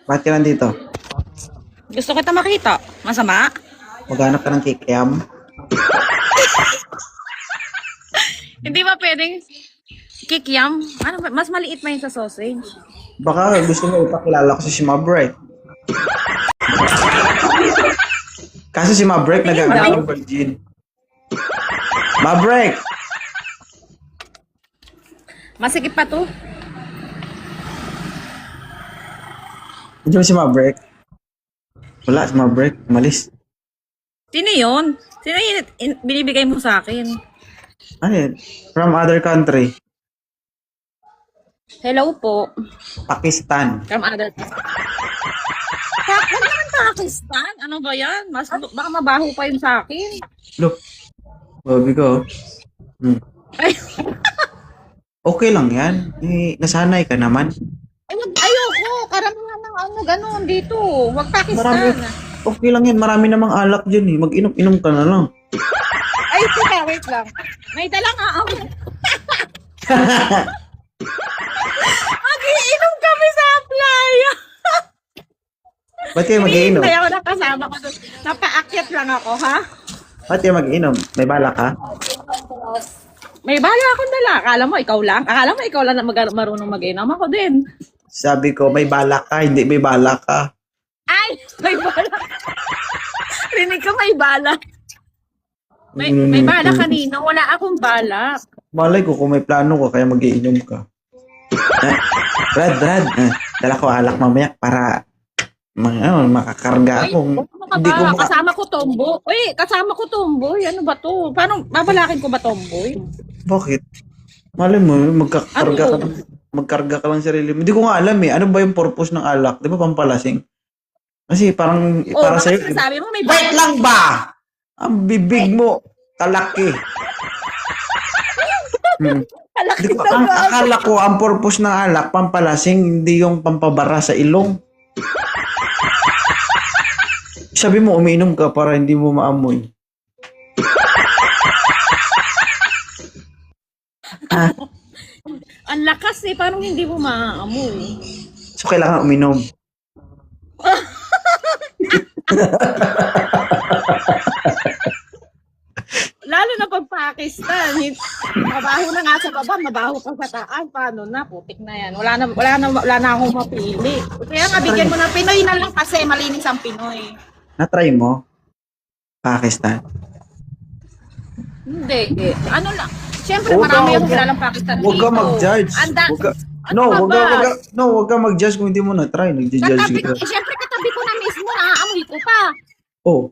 Bakit ka nandito? Gusto kita makita. Masama? Maghanap ka ng kikiam? Hindi ba pwedeng kikiam? Ano ba? Mas maliit pa yun sa sausage. Baka gusto mo ipakilala ko si Mabrek. Kaso si Mabrek naghahanap ng virgin. Mabrek! Masikip pa to. Hindi mo si Mabrek? Wala, si Mabrek. Umalis. Sino yun? Sino yun binibigay mo sa akin? Ano yun? From other country. Hello po. Pakistan. From other... Huwag naman Pakistan. Ano ba yan? Baka mabaho pa yun sa akin. Look. Babi ko. Ay, Okay lang yan. Eh, nasanay ka naman. ayoko. Karamihan ng ano, ganun dito. Huwag Pakistan. Marami. Okay lang yan. Marami namang alak dyan eh. Mag-inom-inom ka na lang. Ay, teka, wait lang. May dala nga ako. Mag-iinom kami sa playa. Ba't kayo mag-iinom? Hindi ako nakasama ko doon. Napaakyat lang ako, ha? Ba't kayo mag-inom? May balak ka? May bala akong dala. Akala mo, ikaw lang? Akala mo, ikaw lang na marunong mag-inom? Ako din. Sabi ko, may balak ka. Hindi may balak ka. Ay, may bala. Rinig ko, may bala. May bala kanino. Wala akong bala. Malay ko kung may plano ko, kaya mag-iinom ka. Brad. Dala ko alak mamaya para makakarga ako. Hindi ko Kasama ko tomboy. Uy, kasama ko tomboy. Ano ba to? Paano, babalakin ko ba tomboy? Bakit? Malay mo, magkakarga ka. Magkarga ka lang sarili mo. Hindi ko nga alam eh. Ano ba yung purpose ng alak? Di ba pampalasing? Kasi parang, para baka sa'yo. sinasabi mo may Wait lang ba? Ang bibig mo, kalaki. Di ko, akala ko, ang purpose ng alak, pampalasing, hindi yung pampabara sa ilong. Sabi mo, umiinom ka para hindi mo maamoy. Ang lakas eh, parang hindi mo maaamoy. So, kailangan uminom. Lalo na pag Pakistan, mabaho na nga sa baba, mabaho pa sa taas. Paano na? Putik na yan. Wala na akong mapili. Kaya nga, bigyan mo ng Pinoy na lang kasi malinis ang Pinoy. Na-try mo? Pakistan? Hindi eh. Ano lang? Siyempre, Huwag marami ka- akong kilalang Pakistan Huwag ka mag-judge. Ano Huwag ka mag-judge kung hindi mo na-try. Nag-judge Katabi, ka. siyempre katabi ko na mismo, naaamoy ko pa. Oh.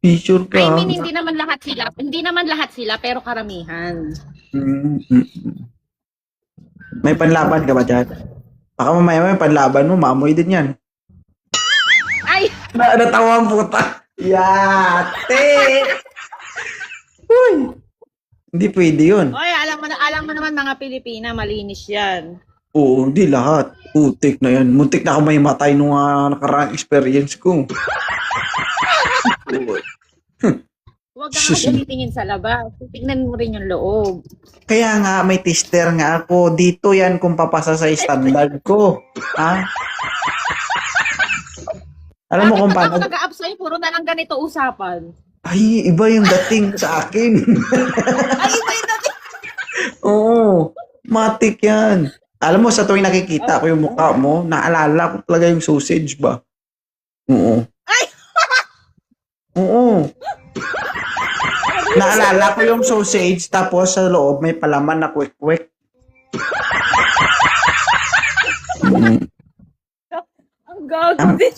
Picture ka. I mean, hindi naman lahat sila, pero karamihan. May panlaban ka ba dyan? Baka mamaya may panlaban mo, maamoy din yan. Ay! Natawa ang puta. Yate! Uy! Hindi pwede yun. Oy, alam mo naman mga Pilipina, malinis yan. Oo, hindi lahat. Putik na yan. Muntik na ako may matay nung nakaraang experience ko. Huwag ka nga tumitingin sa labas. Tingnan mo rin yung loob. Kaya nga, may tester nga ako. Dito yan kung papasa sa standard ko. Ha? Alam mo kung Bakit paano? ako nag-a-up sa'yo, puro na lang ganito usapan. Ay, iba yung dating sa akin. Ay, iba yung dati. Oo, matik yan. Alam mo, sa tuwing nakikita ko yung mukha mo, naalala ko talaga yung sausage ba? Oo. Ay! Oo. Naalala ko yung sausage, tapos sa loob may palaman na kwek-kwek. Ang gago din.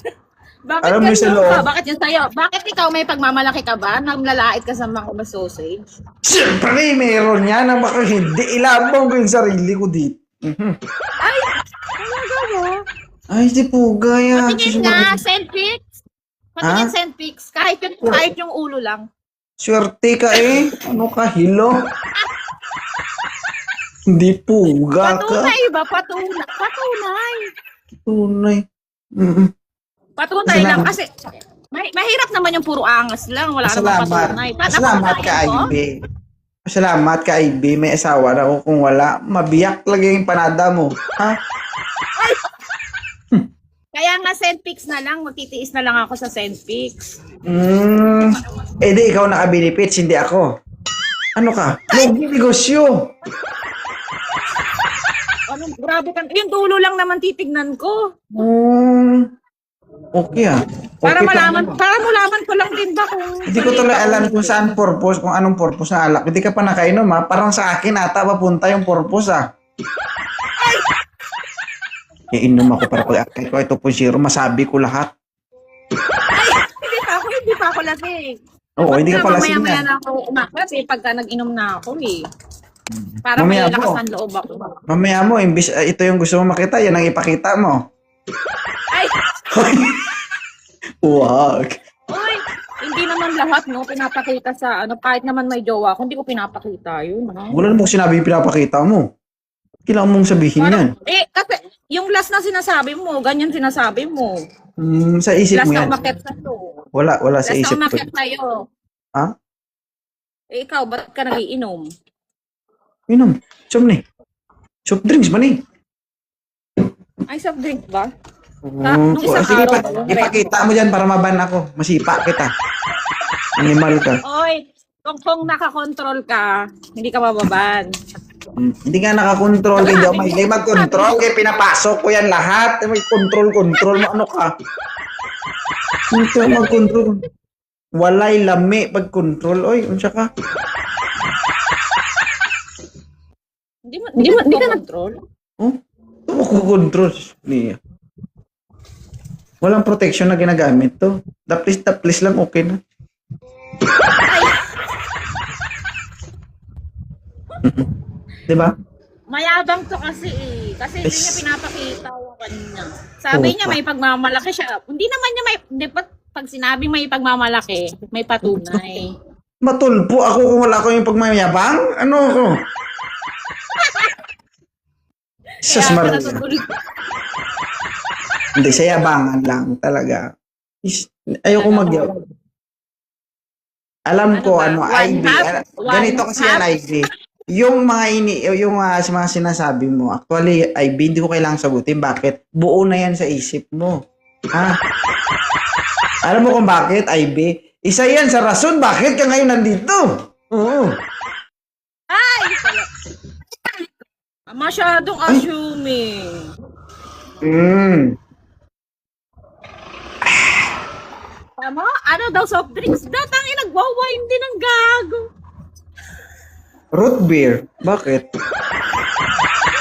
Bakit Alam mo ganun sa ka? loob. Bakit yun sa'yo? Bakit ikaw may pagmamalaki ka ba? Naglalait ka sa mga sausage? Siyempre, meron yan na baka hindi ilabang ko yung sarili ko dito. Ay! Talaga ba? Ay, si Puga yan. Patingin nga, send pics. Patingin, Ha? send pics. Kahit yung ulo lang. Swerte ka eh. Ano ka, hilo? Hindi Puga ka. Patunay ba? Patunay. Tunay. Patunay lang kasi mahirap naman yung puro angas lang. Wala namang patunay. Pasalamat ka, IB. Pasalamat ka, IB. May asawa na ako. Kung wala, mabiyak lagi yung panada mo. Ha? Kaya nga Senpix na lang, magtitiis na lang ako sa Senpix. Di ikaw naka-benefits, hindi ako. Ano ka? Logi negosyo. Ano, grabe ka. Yung dulo lang naman titignan ko. Okay ah. Para Okay malaman, pa. para malaman ko lang din ba kung... Hindi ko tuloy alam kung saan purpose, kung anong purpose na alak. Hindi ka pa nakainom ha. Parang sa akin ata papunta yung purpose ah. Iinom ako para pag-apply ko. Ito po zero, masabi ko lahat. Ay, hindi pa ako lasing. Oo, hindi ka pala lasing Mamaya-maya na. na ako umakyat pagka nag-inom na ako eh. Para may Mamaya lakas po. ng loob ako. Mamaya mo, imbis ito yung gusto mo makita, yan ang ipakita mo. Ay, Wag. uy, hindi naman lahat no pinapakita sa ano, kahit naman may jowa ako, hindi ko pinapakita yun. No? Wala namang sinabi yung pinapakita mo. Kailangan mong sabihin yan. Kasi yung last na sinasabi mo, ganyan sinasabi mo. Sa isip Last mo na yan. umakyat sa to. Wala sa Last na isip ko. umakyat sa'yo. Ha? Eh, ikaw, ba't ka nagiinom? Inom. Soft ni. Soft drinks ba ni? Ay, soft drink ba? Nung isang sige araw pa, ba? ipakita mo dyan para maban ako. Masipa kita. Animal ka. Oy, kung nakakontrol ka, hindi ka mababan. Hindi nga nakakontrol. Hindi ako mahilig mag-control. Kaya pinapasok ko yan lahat. May control mo. Ano ka? Hindi ka mag-control. Walay lami pag-control. Oy, unsya ka? Hindi ka control. Oh? Ito mo control. Niya. Walang protection na ginagamit to. Taplis lang okay na. Diba? Mayabang to kasi eh. Kasi hindi niya pinapakita yung kanina. Sabi Oo niya pa. may pagmamalaki siya. Hindi naman niya hindi pa, pag sinabi may pagmamalaki, may patunay. Matulpo ako kung wala ko yung pagmayabang? Ano ako? Sus Kaya Maria. natutulog. Hindi, sa yabangan lang talaga. Ayoko mag Alam ko, Ano ba? IB. One Ganito kasi yan, half? IB. Yung mga sinasabi mo, actually, IB, hindi ko kailangang sagutin. Bakit? Buo na yan sa isip mo. Ha? Alam mo kung bakit, IB? Isa yan sa rason bakit ka ngayon nandito. Oo. Ay! Masyadong assuming. Tama? Ano daw soft drinks? Datang nagwa-wine din ang gago. Root beer. Bakit?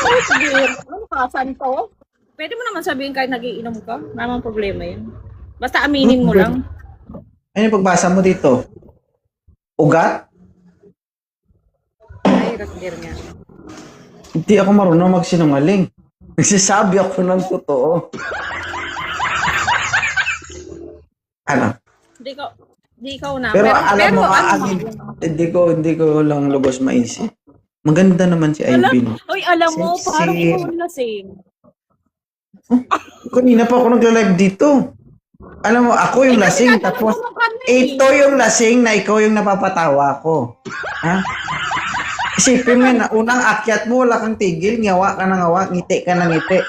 Root beer. Ano ka? Saan to? Pwede mo naman sabihin kahit nagiinom ka. Wala namang problema yun. Basta aminin mo lang. Ano yung pagbasa mo dito? Ugat? Ay, root beer nga. Hindi ako marunong magsinungaling. Nagsasabi ako ng totoo. Ano? Hindi ko na. Pero alam mo, ano? hindi ko lang lubos maisip. Maganda naman si Ivy, no? Uy, alam mo, Sexy. parang ikaw lasing. Kanina pa ako nagla-live dito. Alam mo, ako yung lasing, tapos ito yung lasing na ikaw yung napapatawa ko. Ha? Isipin mo yun, unang akyat mo, wala kang tigil, ngawa ka na ngawa, ngiti ka na ngiti.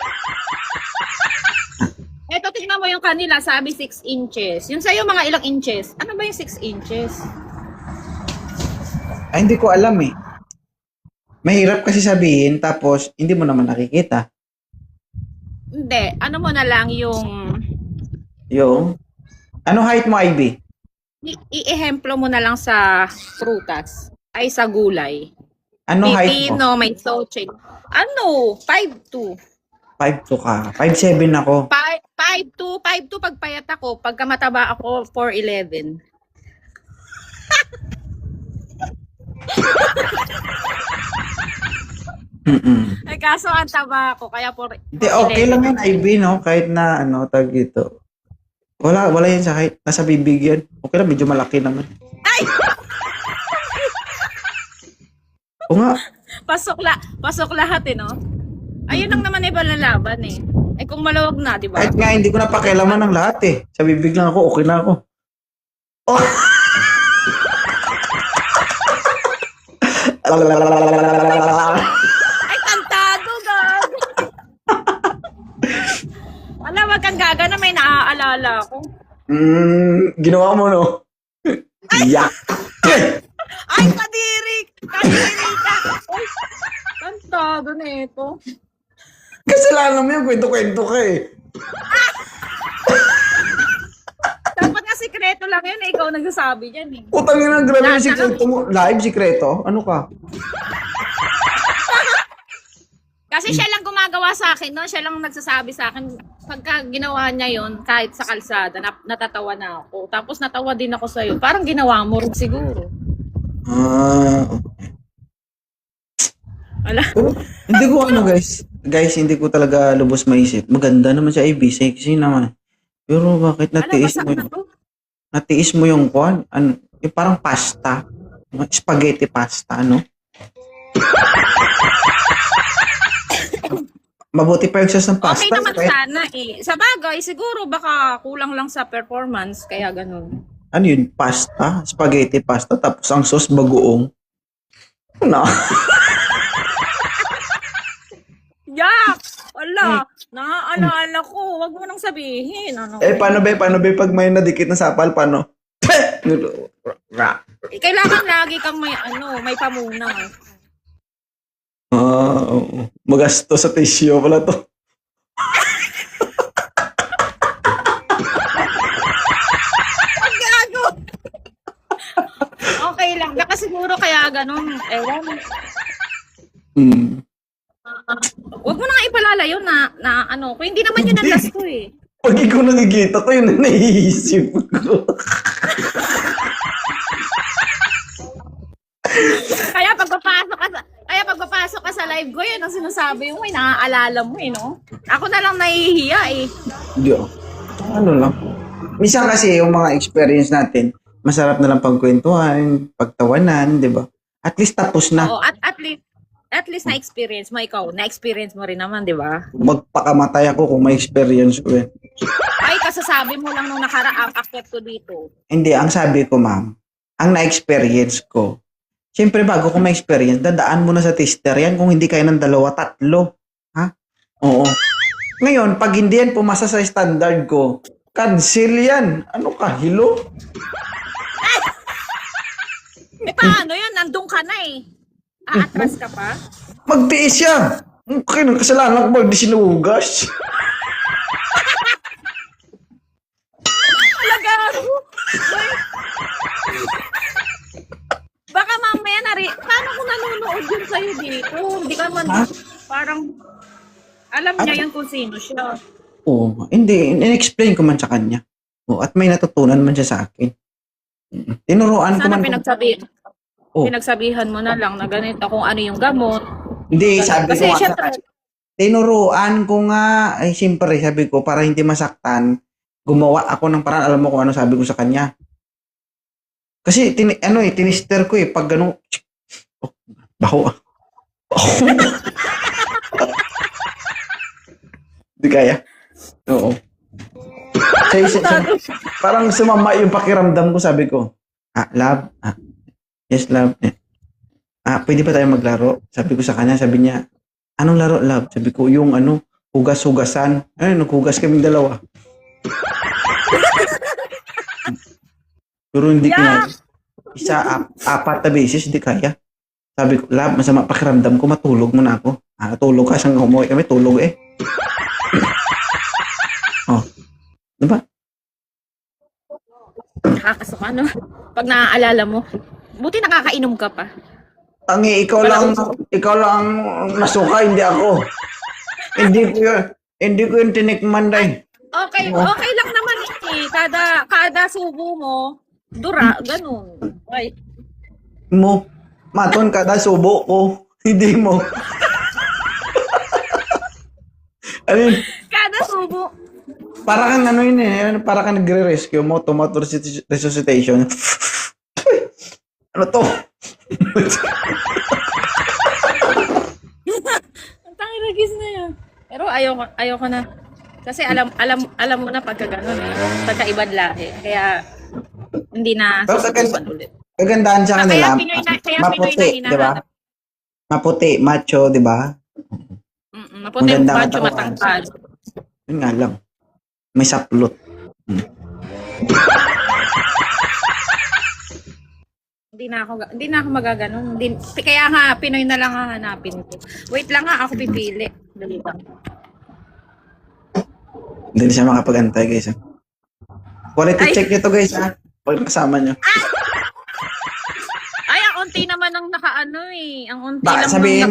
Eto, tingnan mo yung kanila, sabi 6 inches. Yung sa'yo, mga ilang inches. Ano ba yung 6 inches? Ay, hindi ko alam eh. Mahirap kasi sabihin, tapos hindi mo naman nakikita. Hindi. Ano mo na lang yung... Yung, ano height mo, Ivy? I-ehemplo mo na lang sa prutas. Ay, sa gulay. Ano height mo? Pipino, may soche. Ano? 5'2". 5'2 ka. 5'7 ako. 5'2", pag payat ako. Pagka mataba ako, 4'11". Ay, kaso ang taba ako, kaya 4'11". Hindi, okay lang yan, Ivy, no? Kahit na, tag ito. Wala yan sa height. Nasa bibig yan. Okay lang, medyo malaki naman. Ay! O nga. Pasok lahat eh, no? Ayun lang naman eh, balalaban eh. Eh kung maluwag na, di ba? Kahit nga hindi ko na pakialaman ng lahat eh. Sa bibig lang ako, okay na ako. Oh! Ay, kantado, gag! Alam, wag kang gaga na may naaalala ko. Ginawa mo, no? Yak! Ay, kadiri! Kadiri ka! Ay, kantado na ito. Kasalanan mo yung kwento-kwento ka eh. Dapat nga sikreto lang yun, ikaw nagsasabi dyan eh. Utangin na, grabe yung Lahat sikreto mo. Live sikreto? Ano ka? Kasi siya lang gumagawa sa akin, no? Siya lang nagsasabi sa akin. Pagka ginawa niya yon kahit sa kalsada, natatawa na ako. Tapos natawa din ako sa'yo. Parang ginawa mo rin siguro. Wala. Hindi ko ano guys. Guys, hindi ko talaga lubos maisip. Maganda naman si Ivy, sexy naman. Pero bakit natiis mo Alam, yung... Natiis mo yung kwan? Ano, yung parang pasta. Spaghetti pasta, ano? Mabuti pa yung sauce ng pasta. Okay naman Kaya- sana eh. Sa bagay, siguro baka kulang lang sa performance, kaya ganun. Ano yun? Pasta? Spaghetti pasta. Tapos ang sauce bagoong. No. Yak! Wala! Naaalala ko. Wag mo nang sabihin. Ano? Paano ba? Paano ba pag may nadikit na sapal? Paano? Kailangan lagi kang may pamunas. Oo. Magasto sa tissue pala to. Ang gago! Okay lang. Baka siguro kaya ganun. Ewan. Wag mo na nga ipalala yun na ano. Kung hindi naman yun ang last ko eh. Pag ikaw nakikita to, yun ang naiisip ko. Kaya pagpapasok ka sa live ko, yun ang sinasabi mo, naaalala mo eh, no? Ako na lang nahihiya eh. Hindi oh. Ano lang. Minsan kasi yung mga experience natin, masarap na lang pagkwentuhan, pagtawanan, di ba? At least tapos na. Oo, at least na-experience mo ikaw. Na-experience mo rin naman, di ba? Magpakamatay ako kung may experience ko eh. Ay, kasasabi mo lang nung nakaraang akyat ko dito. Hindi, ang sabi ko ma'am, ang na-experience ko, siyempre bago ko ma-experience, dadaan mo na sa tester yan kung hindi kayo ng 2, 3. Ha? Oo. Ngayon, pag hindi yan pumasa sa standard ko, cancel yan. Ano ka, hilo? Eh, paano yun? Nandun ka na eh. Aatras ka pa? Magtiis siya. Okay, kasalanan ko ba di sinugas? Lagaro! Baka mamaya paano kung nanonood yun sa'yo dito? Hindi ka man, Ha? parang, alam niya yan kung sino siya. Oo. Hindi, in-explain ko man sa kanya. Oo, at may natutunan man siya sa akin. Tinuruan ko Sana man. Oh. pinagsabihan mo na lang na ganito kung ano yung gamot. Hindi, sabi Kasi ko nga sa syempre, kanya. Tinuruan ko nga, ay siyempre, sabi ko, para hindi masaktan, gumawa ako ng paraan, alam mo kung ano sabi ko sa kanya. Kasi, tinister ko pag gano'n, oh, baho. Hindi kaya. Oo. Parang sumama yung pakiramdam ko, sabi ko, love, yes, love. Pwede ba tayo maglaro? Sabi ko sa kanya, sabi niya, anong laro, love? Sabi ko, yung hugas-hugasan. Naghugas kaming 2. Pero hindi ko nga. Isa, 4 na beses, hindi kaya. Sabi ko, love, masama pakiramdam ko, matulog muna ako. Tulog ka, siyang umuwi kami, tulog eh. Oh. Diba? nakakasok ano? Pag naaalala mo. Buti nakakainom ka pa. Ikaw lang nasuka, hindi ako. Hindi ko yung tinikman dahil. Okay lang naman eh. Kada subo mo, ganun. Right. Maton kada subo ko. Hindi mo. Ano yun? Kada subo. Para kang para kang nagre-rescue mo, tomato resuscitation. Ano to? Ang tangiragis na yan. Pero ayoko na. Kasi alam mo na pagka ganun eh. Pagka ibang lahi. Kaya hindi na susubukan ulit. Kagandahan sa kanila. Kaya Maputi, Pinoy na di ba? Maputi, macho, di ba? Maputi, Maganda macho, katawan. matangkad. Yun nga lang. May saplot. Hindi na ako magaganon. Kaya nga, Pinoy na lang hahanapin ko. Wait lang nga, ako pipili. Dali lang. Hindi na siya makapag-antay, guys. Ha? Quality check nyo to, guys. Ha? Pag kasama nyo. Ay, ang unti naman ang nakaano eh. Ang unti Baka lang sabihin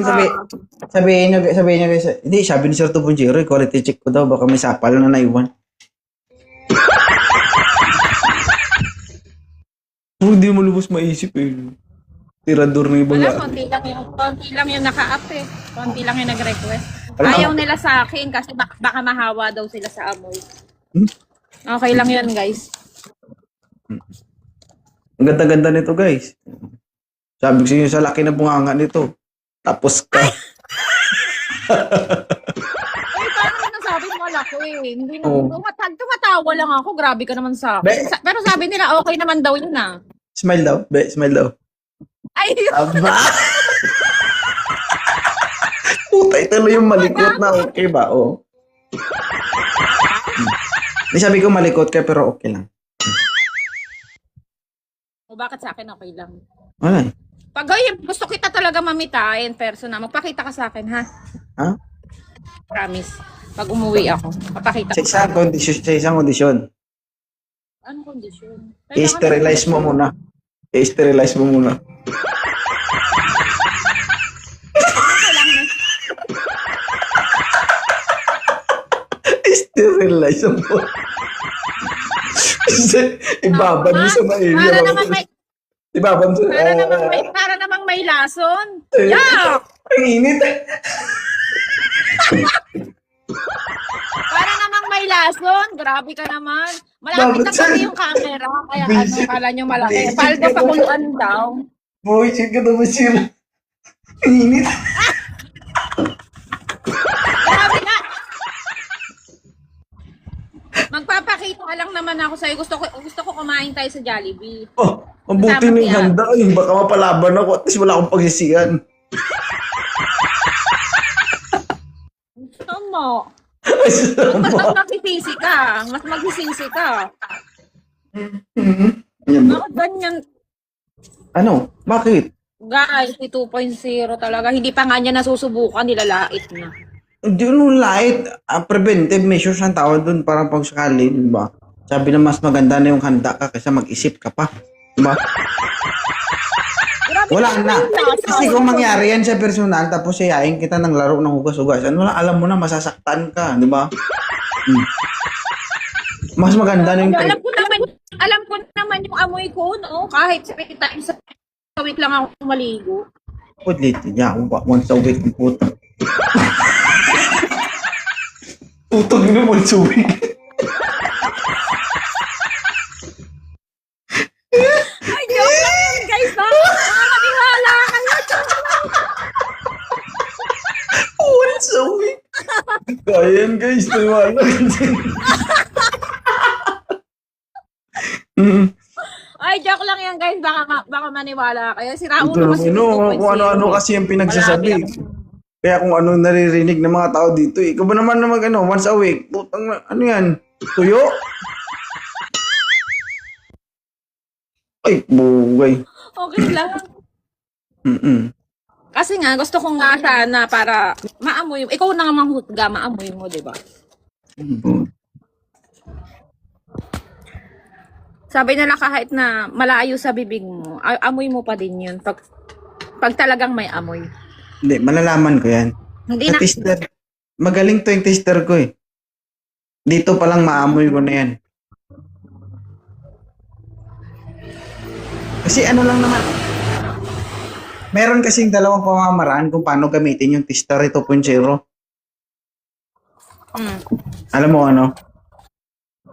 nyo, guys. Hindi, sabi ni Sir 2.0, quality check ko daw. Baka may sapal na naiwan. Hindi mo lubos maisip eh. Tirador na ibang Wala, konti lang yung naka-up eh. Konti lang yung nag-request. Ayaw nila sa akin kasi baka mahawa daw sila sa amoy. Okay lang yun, guys. Ang ganda-ganda nito, guys. Sabi ko sa inyo, sa laki na bunganga nito. Tapos ka. Ay, paano mo nasabi mo malaki eh? Hindi naman. Tumatawa lang ako. Grabe ka naman sa akin. Pero sabi nila, okay naman daw yun ah. Smile daw. Smile daw. Ay, Aba! Puta, ito na yung malikot na okay ba? Oh. Di sabi ko malikot ka pero okay lang. o bakit sa akin okay lang? Wala. Pag gusto kita talaga mamitain, personal, magpakita ka sa akin, ha? Ha? Promise. Pag umuwi ako, papakita ko. Sa isang kondisyon. Anong kondisyon? I-sterilize mo muna. I-sterilize mo muna. I-sterilize mo. Ibabad mo sa mailya. Para naman may, Ibabad mo sa... para namang may lason. Yeah! Ang init eh. Para namang may lason. Grabe ka naman. Malapit na kasi yung camera. Kaya ano, kala nyo malaki. Paldo pakuluan daw. Boy, check ka naman sila. Ang init. Grabe nga. Magpapakita lang naman ako sa'yo. Gusto ko kumain tayo sa Jollibee. Oh, ang buti Kasama ng siya. handa. Ay, baka mapalaban ako. At least wala akong pagsisiyan. Tama. Ay, Mas sama. magsisisi ka. Mas magsisisi ka. Yan ba? Bakit ganyan? Ano? Bakit? Guys, si 2.0 talaga. Hindi pa nga niya nasusubukan. Nilalait na. Hindi nung light, preventive measures ang tawag doon parang pag sakali, di ba? Sabi na mas maganda na yung handa ka kaysa mag-isip ka pa. Di ba? Grabe Wala ka na. naman, Kasi kung mangyari yan sa personal, tapos siyayain kita ng laro ng hugas-hugasan, wala, alam mo na, masasaktan ka, di ba? Mas maganda na yung... Alam ko naman yung amoy ko, no? Kahit sa week lang ako maligo. Pudlit, yeah, once a week, puto. Putog na once a week. Ay, joke lang yun, guys, ha? Nakakaniwala kayo. Once a week. Kaya yan, guys, naiwala kasi. Ay, joke lang yan, guys. Baka maniwala kayo. Si Raul Ito naman si naman, 2.0. kung ano-ano kasi yung pinagsasabi. Malapit ako. Kaya kung ano naririnig ng mga tao dito, ikaw ba naman once a week? Putang, ano yan? Tuyo? Ay, bugay. Okay lang. Mm-mm. Kasi nga, gusto ko nga sana para maamoy. Ikaw na nga manghutga, maamoy mo, di ba? Sabi nila kahit na malayo sa bibig mo, amoy mo pa din yun pag talagang may amoy. Hindi, malalaman ko yan. Hindi Sa na, tester, magaling to yung tester ko eh. Dito pa lang maamoy ko na yan. Kasi ano lang naman, meron kasing dalawang pamamaraan kung paano gamitin yung tester 2.0. Alam mo ano?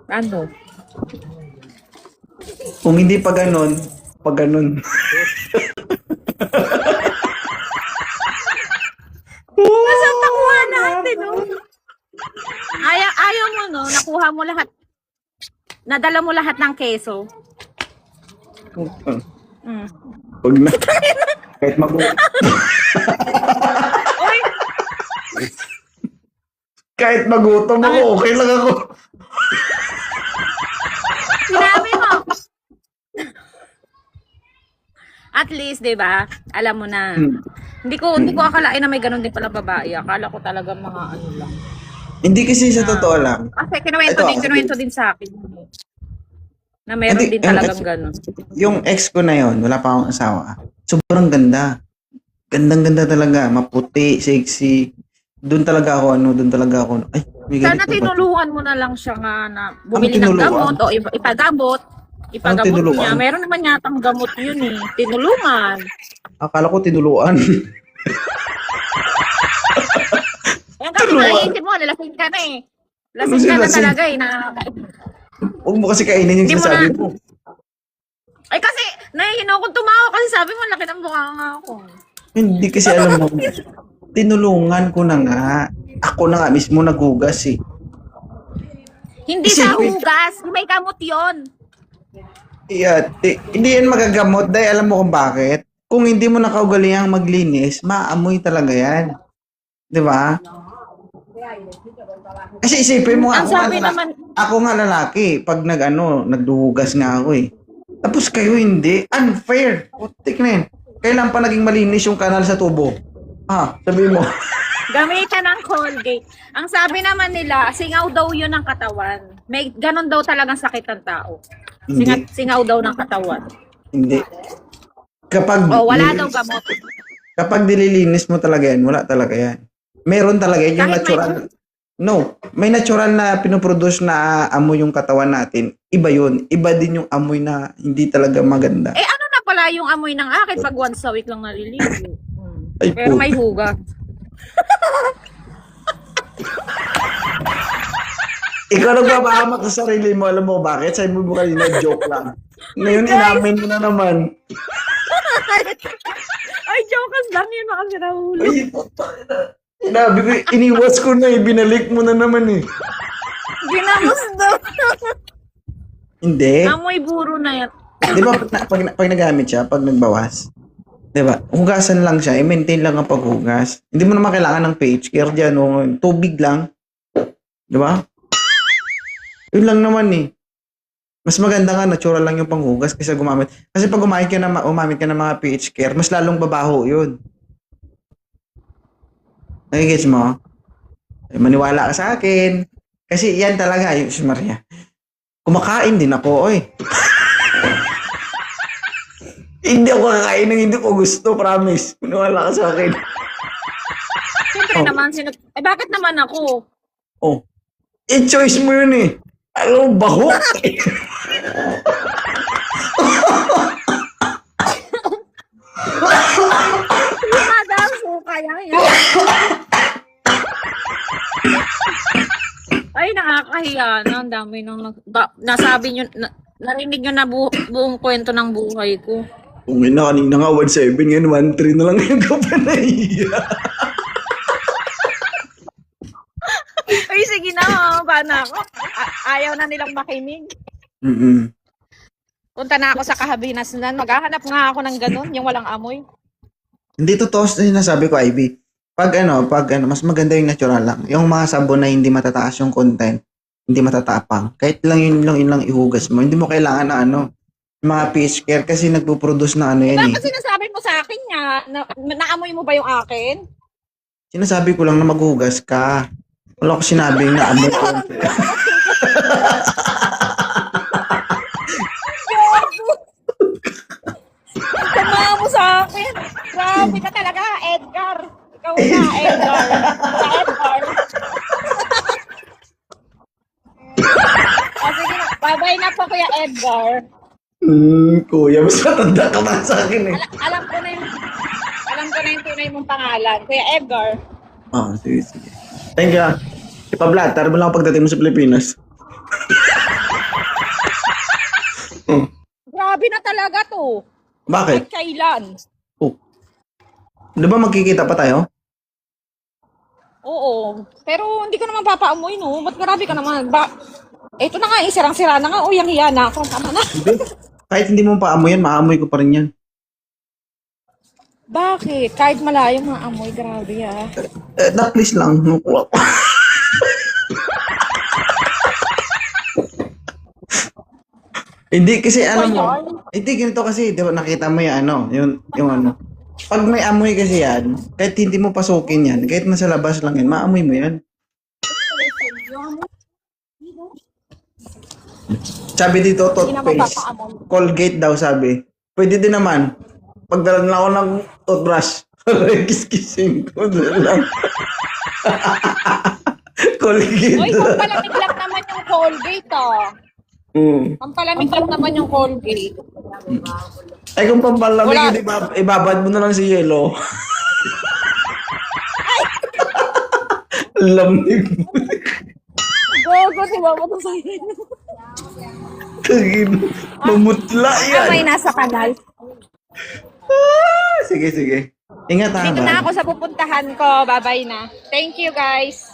ano? Kung hindi pa ganun, pag ganun. Nasaan nakuha natin, no? Ayaw mo, no? Nakuha mo lahat. Nadala mo lahat ng keso. Huwag na. Kahit mabuhay. Uy! Kahit magutom ako, okay lang ako. Sinabi mo. At least, 'di ba? Alam mo na. Hindi ko akalain na may ganun din pala babae. Akala ko talaga mga ano lang. Hindi kasi sa totoo lang. Kasi Ito, kinuwento din sa akin. Na meron Hindi, din talagang ganun. Yung ex ko na yon, wala pa akong asawa. Sobrang ganda. Gandang-ganda talaga. Maputi, sexy. Doon talaga ako, ay, may Sana ganito ba? tinulungan mo na lang siya nga na bumili ng tinulungan? gamot o ipagamot. Ipagamot tinulungan? niya. Meron naman yatang gamot yun eh. Tinulungan. Akala ko tinuluan. Yan kasi Tulungan? naisip mo, lalasing ka na eh. Ano Lasing ka na lasing? talaga eh. Huwag mo kasi kainin yung Hindi mo sinasabi na- mo. Ay kasi, nahihino akong tumawa kasi sabi mo, laki ng mukha nga ako. Hindi kasi alam mo. Tinulungan ko na nga. Ako na nga mismo naghugas eh. Hindi sa Isipin- hugas, may gamot yon. Hindi yan magagamot dahil alam mo kung bakit. Kung hindi mo nakaugaliang maglinis, maamoy talaga yan. Di ba? Kasi isipin mo nga, Ang sabi naman, ako nga lalaki, pag nagduhugas nga ako eh. Tapos kayo hindi. Unfair. Putik na yun. Kailan pa naging malinis yung kanal sa tubo? Sabi mo. gamitan ng Colgate. Ang sabi naman nila, singaw daw yun ng katawan. May ganon daw talagang sakit ng tao. Hindi. Singaw daw ng katawan. Hindi. Kapag Wala daw gamot. kapag nililinis mo talaga yan, wala talaga yan. Meron talaga yan, yung Kahit may- natural. No, may natural na pinoproduce na amoy yung katawan natin. Iba yun. Iba din yung amoy na hindi talaga maganda. Eh ano na pala yung amoy ng akin pag once a week lang naliligo? Ay, Pero po. may huga. Ikaw nagpapahamak sa sarili mo. Alam mo bakit? Sabi mo kanina, joke lang. Ngayon, inamin mo na naman. Ay, jokas lang yun, makasira ulo. Ay, sinabi ko, iniwas ko na eh. Binalik mo na naman eh. Ginamos daw. Hindi. Amoy buro na yan. Di ba pag nagamit siya, pag nagbawas, di ba, hugasan lang siya, i-maintain lang ang paghugas. Hindi mo naman kailangan ng page care dyan, o tubig lang. Di ba? Yun lang naman eh. Mas maganda nga, natural lang yung panghugas kaysa gumamit. Kasi pag umamit ka ng mga pH care, mas lalong babaho yun. Nagigets mo? Maniwala ka sa akin. Kasi yan talaga, yung si Maria. Kumakain din ako, oy. Hindi ako kakain ng hindi ko gusto, promise. Maniwala ka sa akin. Siyempre naman, bakit naman ako? Oh. I-choice mo yun eh. Alam mo, baho. Madam, suka yan. Ay, nakakahiya na. Ang dami nang nasabi nyo, narinig nyo na buong kwento ng buhay ko. Kung kanina nga 1.7, ngayon 1.3 na lang yung kapanahiya. Ay, sige na, paano ako? Ayaw na nilang makinig. Mm-mm. Punta na ako sa Kahabinasnan. Maghahanap nga ako ng ganun, yung walang amoy. Hindi totoo sa sinasabi ko, Ivy. Pag mas maganda yung natural lang. Yung mga sabon na hindi matataas yung content, hindi matatapang. Kahit lang yun lang ihugas mo. Hindi mo kailangan na mga pH care kasi nagpo-produce na yan eh. Bakit sinasabi mo sa akin nga, naamoy mo ba yung akin? Sinasabi ko lang na maghugas ka. Wala ko sinabing na amoy ko. Sama mo sa akin. Grabe ka talaga, Edgar. Ikaw na, Edgar. Edgar. Sige na, babay na po, Kuya Edgar. Kuya, mas matanda ka pa sa akin eh. Alam ko na yung tunay mong pangalan, Kuya Edgar. Sige. Thank you. Ipablatter mo lang pagdating mo sa Pilipinas. Grabe na talaga to. Bakit? At kailan? Di ba magkikita pa tayo? Oo. Pero hindi ko naman papaamoy, no? Ba't grabe ka naman? Ito na nga, sirang-sira na nga. Yang hiya na ako. Tama na. Kahit hindi mo pa amoy yan, maamoy ko pa rin yan. Bakit? Kahit malayo mga amoy, grabe ah. Please lang. Hindi kasi alam mo, yun? hindi ganito kasi, di ba nakita mo yung ano, yung ano. Pag may amoy kasi yan, kahit hindi mo pasukin yan, kahit nasa labas lang yan, maamoy mo yan. Sabi dito, Hindi na toothpaste. mapapaamoy. Colgate daw sabi. Pwede din naman. Pagdala na ako ng toothbrush. Kiss-kissing ko na lang. Colgate. Uy, pampalamig lang naman yung Colgate, oh. Pampalamig lang naman yung Colgate. Ay, kung pampalamig, Wala. hindi ibabad mo na lang si Yelo. Lamig mo. Gogo, diba mo to sa'yo? Mamutla yan. May nasa kanal. Sige, sige. Ingat ha. Dito bye. na ako sa pupuntahan ko. Bye-bye na. Thank you, guys.